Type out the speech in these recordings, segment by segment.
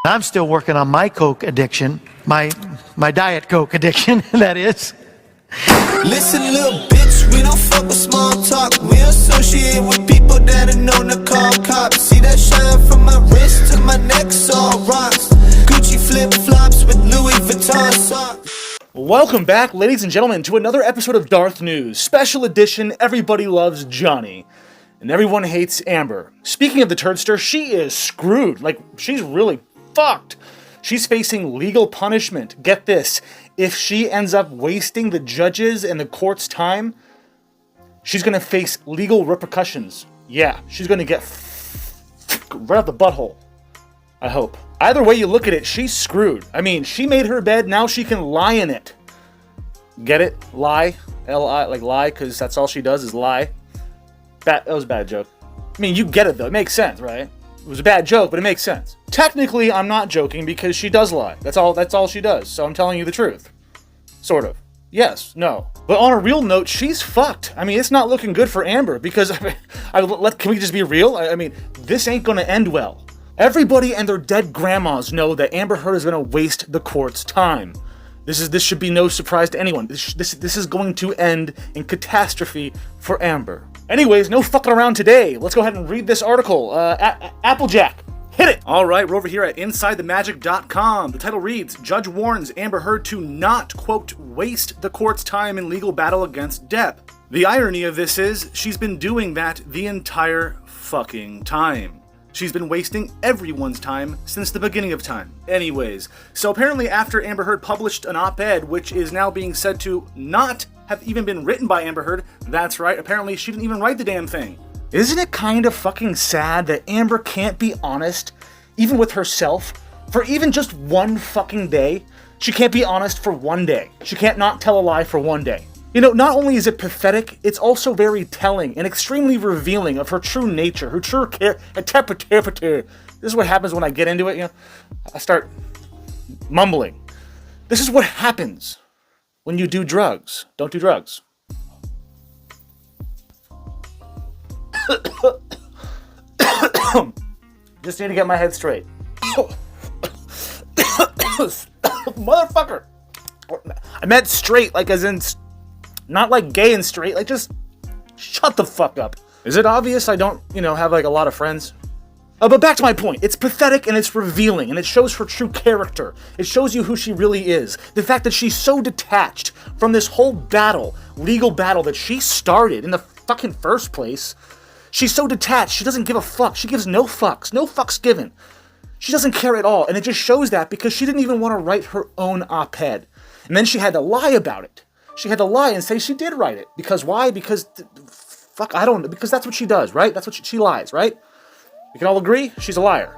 I'm still working on my Coke addiction, my Diet Coke addiction, that is. Listen, little bitch, we don't fuck with small talk. We associate with people that are known to call cops. See that shine from my wrist to my neck, all rocks. Gucci flip-flops with Louis Vuitton socks. Welcome back, ladies and gentlemen, to another episode of DarthNews. Special edition, everybody loves Johnny. And everyone hates Amber. Speaking of the turdster, she is screwed. Like, she's really fucked. She's facing legal punishment. Get this. If she ends up wasting the judges and the court's time, she's going to face legal repercussions. Yeah, she's going to get right out the butthole. I hope. Either way you look at it, she's screwed. I mean, she made her bed, now she can lie in it. Get it? Lie? L-I, like lie, because that's all she does is lie. That was a bad joke. I mean, you get it though. It makes sense, right? It was a bad joke, but it makes sense. Technically, I'm not joking because she does lie. That's all she does. So I'm telling you the truth. Sort of. Yes, no. But on a real note, she's fucked. I mean, it's not looking good for Amber because, can we just be real? I mean, this ain't gonna end well. Everybody and their dead grandmas know that Amber Heard is gonna waste the court's time. This should be no surprise to anyone. This is going to end in catastrophe for Amber. Anyways, no fucking around today. Let's go ahead and read this article. Applejack, hit it! Alright, we're over here at InsideTheMagic.com. The title reads, Judge warns Amber Heard to not, quote, waste the court's time in legal battle against Depp. The irony of this is, she's been doing that the entire fucking time. She's been wasting everyone's time since the beginning of time. Anyways, so apparently after Amber Heard published an op-ed, which is now being said to not have even been written by Amber Heard, that's right, apparently she didn't even write the damn thing. Isn't it kind of fucking sad that Amber can't be honest, even with herself, for even just one fucking day? She can't be honest for one day. She can't not tell a lie for one day. You know, not only is it pathetic, it's also very telling and extremely revealing of her true nature, her true This is what happens when I get into it, you know? I start mumbling. This is what happens when you do drugs. Don't do drugs. Just need to get my head straight. Motherfucker! I meant straight, like as in... Not like gay and straight, like just shut the fuck up. Is it obvious I don't, have like a lot of friends? But back to my point. It's pathetic and it's revealing and it shows her true character. It shows you who she really is. The fact that she's so detached from this whole battle, legal battle that she started in the fucking first place. She's so detached. She doesn't give a fuck. She gives no fucks. No fucks given. She doesn't care at all. And it just shows that because she didn't even want to write her own op-ed. And then she had to lie about it. She had to lie and say she did write it. Because why? Because, because that's what she does, right? That's what she lies, right? We can all agree she's a liar.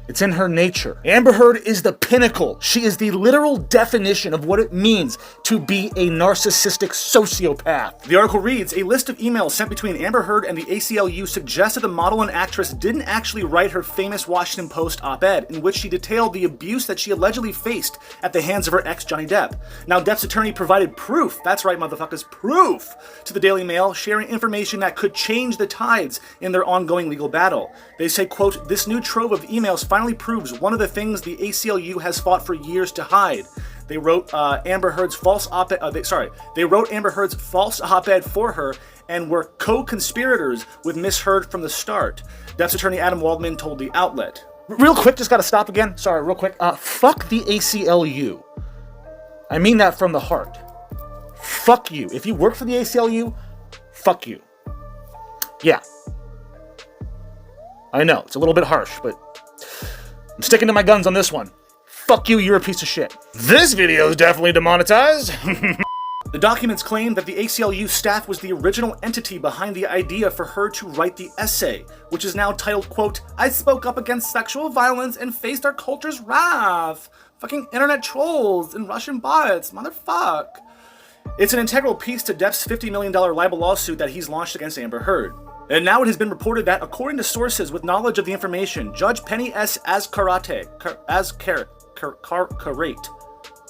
It's in her nature. Amber Heard is the pinnacle. She is the literal definition of what it means to be a narcissistic sociopath. The article reads, a list of emails sent between Amber Heard and the ACLU suggested the model and actress didn't actually write her famous Washington Post op-ed in which she detailed the abuse that she allegedly faced at the hands of her ex Johnny Depp. Now, Depp's attorney provided proof, that's right motherfuckers, proof, to the Daily Mail, sharing information that could change the tides in their ongoing legal battle. They say, quote, this new trove of emails finally proves one of the things the ACLU has fought for years to hide. They wrote Amber Heard's false op-ed. They wrote Amber Heard's false op-ed for her and were co-conspirators with Miss Heard from the start. Depp's attorney Adam Waldman told the outlet. Real quick, just gotta stop again. Sorry, real quick. Fuck the ACLU. I mean that from the heart. Fuck you. If you work for the ACLU, fuck you. Yeah. I know, it's a little bit harsh, but I'm sticking to my guns on this one. Fuck you, you're a piece of shit. This video is definitely demonetized. The documents claim that the ACLU staff was the original entity behind the idea for her to write the essay, which is now titled, quote, I spoke up against sexual violence and faced our culture's wrath. Fucking internet trolls and Russian bots, motherfuck. It's an integral piece to Depp's $50 million libel lawsuit that he's launched against Amber Heard. And now it has been reported that, according to sources with knowledge of the information, Judge Penny S. Ascarate,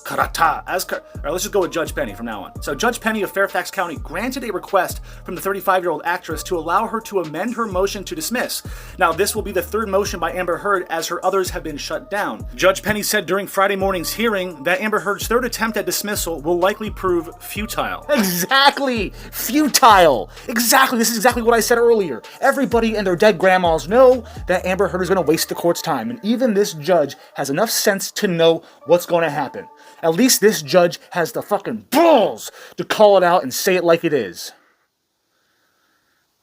Karata. All right, let's just go with Judge Penny from now on. So Judge Penny of Fairfax County granted a request from the 35-year-old actress to allow her to amend her motion to dismiss. Now, this will be the third motion by Amber Heard, as her others have been shut down. Judge Penny said during Friday morning's hearing that Amber Heard's third attempt at dismissal will likely prove futile. Exactly! Futile! Exactly! This is exactly what I said earlier. Everybody and their dead grandmas know that Amber Heard is going to waste the court's time, and even this judge has enough sense to know what's going to happen. At least this judge has the fucking balls to call it out and say it like it is.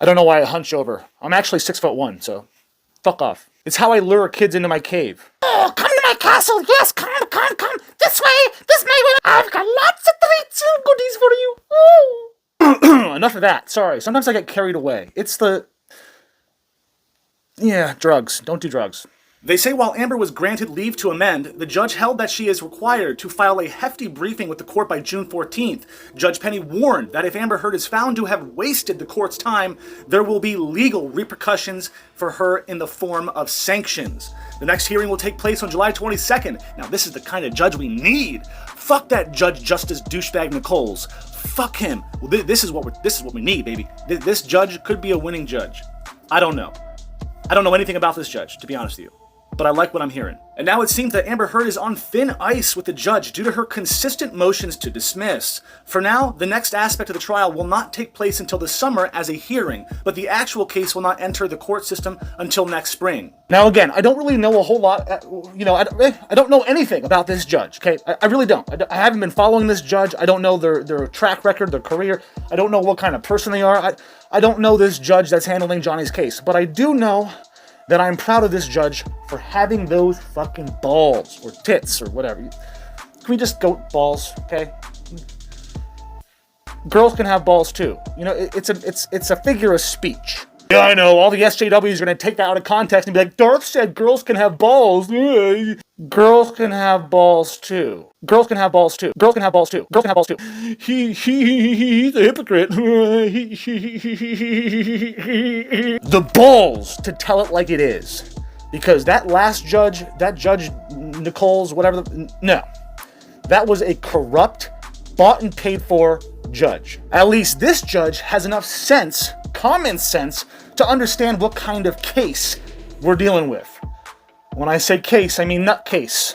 I don't know why I hunch over. I'm actually 6'1", so fuck off. It's how I lure kids into my cave. Oh, come to my castle. Yes, come. This way. I've got lots of treats and goodies for you. Oh. Enough of that. Sorry. Sometimes I get carried away. It's the... Yeah, drugs. Don't do drugs. They say while Amber was granted leave to amend, the judge held that she is required to file a hefty briefing with the court by June 14th. Judge Penny warned that if Amber Heard is found to have wasted the court's time, there will be legal repercussions for her in the form of sanctions. The next hearing will take place on July 22nd. Now, this is the kind of judge we need. Fuck that Judge Justice douchebag Nichols. Fuck him. Well, this is what we need, baby. This judge could be a winning judge. I don't know. I don't know anything about this judge, to be honest with you. But I like what I'm hearing. And now it seems that Amber Heard is on thin ice with the judge due to her consistent motions to dismiss. For now, the next aspect of the trial will not take place until the summer as a hearing, but the actual case will not enter the court system until next spring. Now again, I don't really know a whole lot, I don't know anything about this judge, okay? I really don't. I haven't been following this judge. I don't know their track record, their career. I don't know what kind of person they are. I don't know this judge that's handling Johnny's case, but I do know that I'm proud of this judge for having those fucking balls, or tits, or whatever. Can we just go balls, okay? Girls can have balls too. You know, it's a figure of speech. Yeah, I know, all the SJWs are gonna take that out of context and be like, Darth said girls can have balls. Girls can have balls too. Girls can have balls too. Girls can have balls too. Girls can have balls too. He's a hypocrite. The balls to tell it like it is. Because that last judge, that Judge Nichols, whatever, no. That was a corrupt, bought and paid for judge. At least this judge has enough sense, common sense, to understand what kind of case we're dealing with. When I say case, I mean nutcase.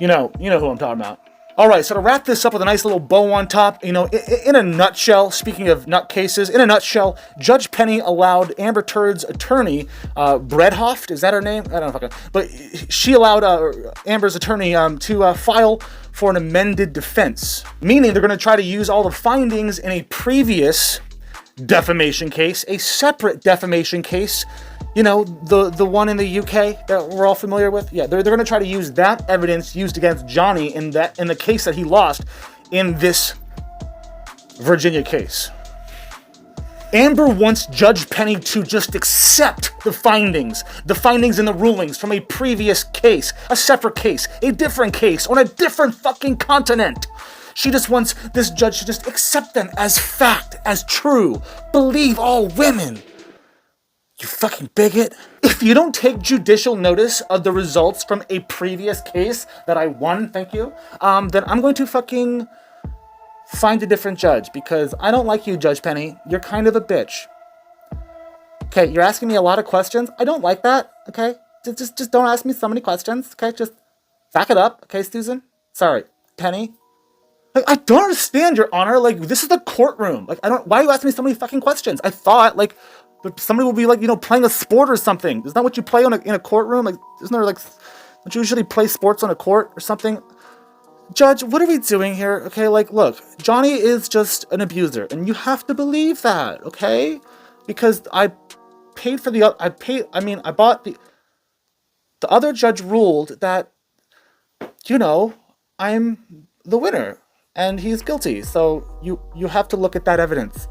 You know who I'm talking about. Alright, so to wrap this up with a nice little bow on top, in a nutshell, speaking of nutcases, in a nutshell, Judge Penny allowed Amber Heard's attorney, Bredhoft, is that her name? I don't know if I can, but she allowed Amber's attorney to file for an amended defense, meaning they're going to try to use all the findings in a previous defamation case, a separate defamation case, the one in the UK that we're all familiar with. Yeah, they're going to try to use that evidence used against Johnny in the case that he lost in this Virginia case. Amber wants Judge Penny to just accept the findings and the rulings from a previous case, a separate case, a different case on a different fucking continent. She just wants this judge to just accept them as fact, as true. Believe all women. You fucking bigot. If you don't take judicial notice of the results from a previous case that I won, thank you, then I'm going to fucking find a different judge, because I don't like you, Judge Penny. You're kind of a bitch. Okay, you're asking me a lot of questions. I don't like that, okay? Just don't ask me so many questions, okay? Just back it up, okay, Susan? Sorry, Penny. Like, I don't understand, Your Honor. Like, this is the courtroom. Like, why are you asking me so many fucking questions? I thought, like, somebody will be, like, playing a sport or something. Isn't that what you play in a courtroom? Like, isn't there, like, don't you usually play sports on a court or something? Judge, what are we doing here? Okay, like, look, Johnny is just an abuser, and you have to believe that, okay? Because I bought the other judge ruled that, I'm the winner, and he's guilty, so you have to look at that evidence.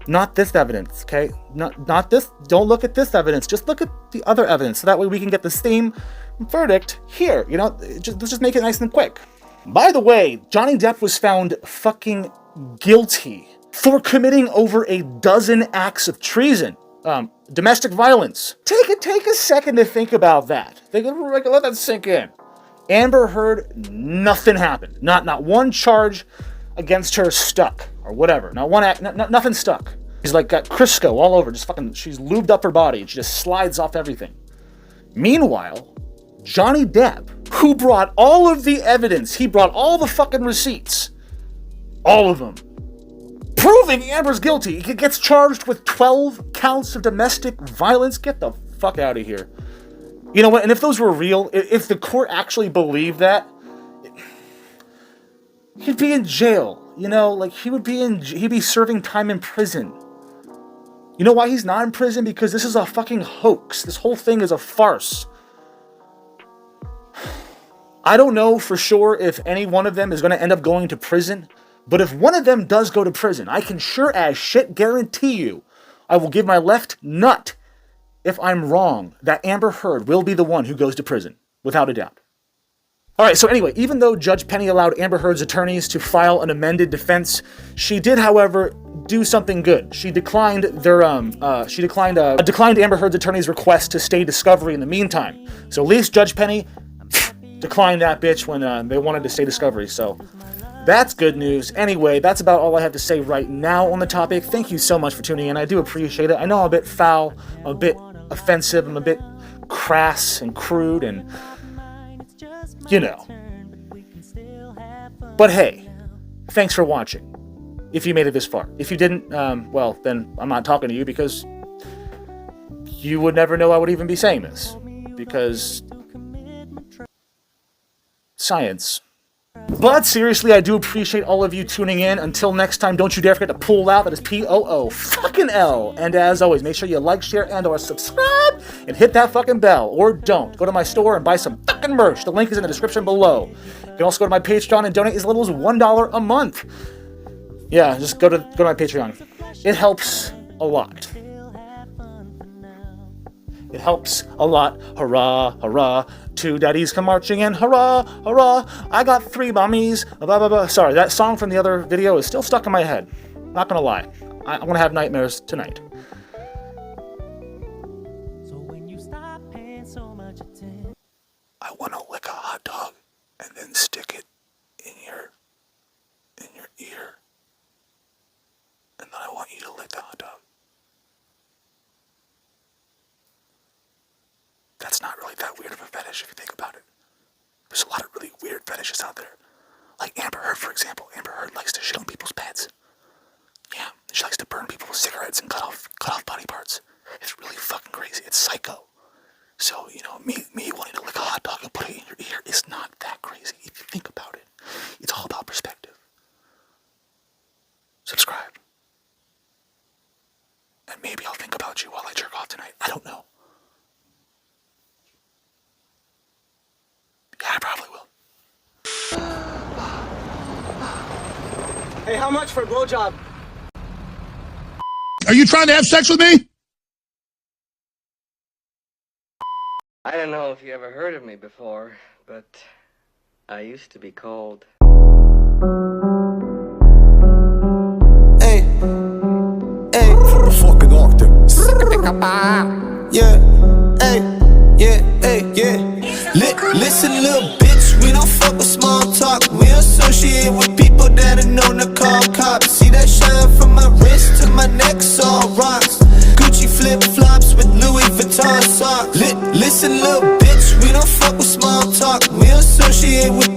Not this evidence, okay? Not this, don't look at this evidence, just look at the other evidence, so that way we can get the same verdict here, let's just make it nice and quick. By the way, Johnny Depp was found fucking guilty for committing over a dozen acts of treason, domestic violence. Take a second to think about that. Let that sink in. Amber Heard, nothing happened. Not one charge against her stuck or whatever. Not one act, nothing stuck. She's like got Crisco all over, just fucking, she's lubed up her body and she just slides off everything. Meanwhile, Johnny Depp, who brought all of the evidence, he brought all the fucking receipts, all of them, proving Amber's guilty. He gets charged with 12 counts of domestic violence. Get the fuck out of here. You know what? And if those were real, if the court actually believed that, he'd be in jail. You know, like he'd be serving time in prison. You know why he's not in prison? Because this is a fucking hoax. This whole thing is a farce. I don't know for sure if any one of them is going to end up going to prison, but if one of them does go to prison, I can sure as shit guarantee you, I will give my left nut if I'm wrong that Amber Heard will be the one who goes to prison, without a doubt. Alright, so anyway, even though Judge Penny allowed Amber Heard's attorneys to file an amended defense, she did, however, do something good. She declined declined Amber Heard's attorney's request to stay discovery in the meantime. So at least Judge Penny declined that bitch when they wanted to stay discovery, so that's good news. Anyway, that's about all I have to say right now on the topic. Thank you so much for tuning in. I do appreciate it. I know I'm a bit foul, I'm a bit offensive, I'm a bit crass and crude and, you know. But hey, thanks for watching, if you made it this far. If you didn't, well, then I'm not talking to you because you would never know I would even be saying this. Because science. But seriously, I do appreciate all of you tuning in. Until next time, don't you dare forget to pull out. That is POO fucking L. And as always, make sure you like, share, and or subscribe, and hit that fucking bell. Or don't. Go to my store and buy some fucking merch. The link is in the description below. You can also go to my Patreon and donate as little as $1 a month. Yeah, just go to my Patreon. It helps a lot. It helps a lot. Hurrah, hurrah. 2 daddies come marching in. Hurrah, hurrah. I got 3 mommies. Blah, blah, blah. Sorry, that song from the other video is still stuck in my head. Not gonna lie. I'm gonna have nightmares tonight. So when you stop paying so much attention, I want to lick a hot dog and then stick it in your ear. And then I want you to lick the hot dog. That's not really that weird of a fetish if you think about it. There's a lot of really weird fetishes out there. Like Amber Heard, for example. Amber Heard likes to shit on people's beds. Yeah, she likes to burn people with cigarettes and cut off body parts. It's really fucking crazy. It's psycho. So, you know, me wanting to lick a hot dog and put it in your ear is not that crazy if you think about it. It's all about perspective. Subscribe. And maybe I'll think about you while I jerk off tonight. I don't know. Yeah, I probably will. Hey, how much for a blowjob? Are you trying to have sex with me? I don't know if you ever heard of me before, but I used to be called. Hey, hey, for a fucking octave. Yeah, hey, yeah, hey, yeah. Listen, little bitch, we don't fuck with small talk. We associate with people that are known to call cops. See that shine from my wrist to my neck, all rocks. Gucci flip-flops with Louis Vuitton socks. Listen, little bitch, we don't fuck with small talk. We associate with